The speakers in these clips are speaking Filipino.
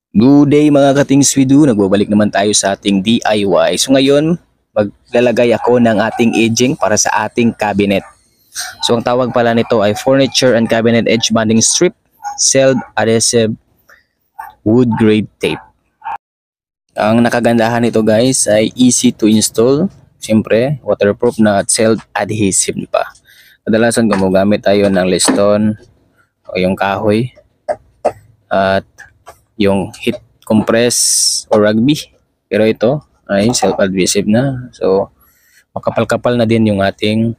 Good day mga katings video, nagbabalik naman tayo sa ating DIY. So ngayon, maglalagay ako ng ating edging para sa ating cabinet. So ang tawag pala nito ay Furniture and Cabinet Edge Bonding Strip, Sealed Adhesive Wood Grade Tape. Ang nakagandahan nito guys ay easy to install, siyempre waterproof na at sealed adhesive pa. Kadalasan gumagamit tayo ng liston o yung kahoy at yung heat compress o rugby, pero ito ay self-adhesive na, so makapal-kapal na din yung ating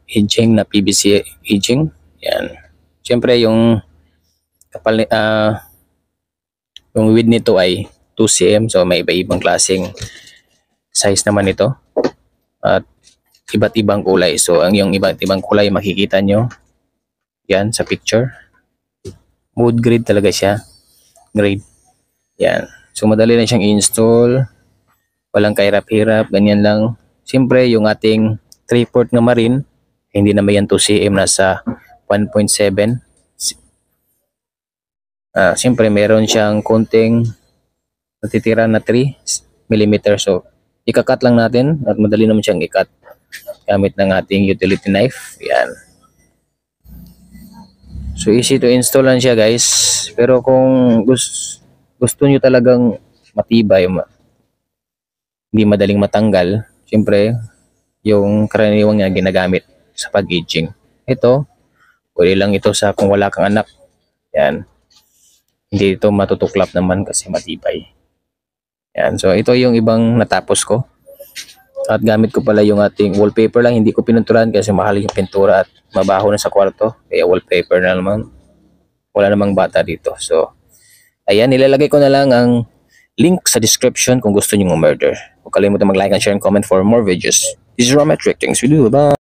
edging na PVC edging. Yan, siyempre yung kapal, yung width nito ay 2 cm, so may iba-ibang klaseng size naman ito at iba't ibang kulay. So ang yung iba't ibang kulay makikita nyo yan sa picture. Wood grade talaga siya, grade. Yan. So madali na siyang i-install. Walang kahirap-hirap, ganyan lang. Siyempre yung ating 3/4 na marine, hindi naman yan 2 cm, nasa 1.7. Siyempre meron siyang konting natitira na 3 mm. So ikakat lang natin at madali naman siyang ikat gamit ng ating utility knife. Yan. So easy to install lang siya guys. Pero kung gusto nyo talagang matibay, hindi madaling matanggal, siyempre yung karaniwang nga ginagamit sa pag-edging, ito pwede lang ito sa kung wala kang anak. Yan, hindi ito matutuklap naman kasi matibay. Yan, so ito yung ibang natapos ko at gamit ko pala yung ating wallpaper lang, hindi ko pinunturan kasi mahal yung pintura at mabaho na sa kwarto, kaya wallpaper na naman, wala namang bata dito. So ayan, nilalagay ko na lang ang link sa description kung gusto nyo umorder. Huwag kalimutan mag-like and share and comment for more videos. This is Rometric. Thanks for doing. Bye!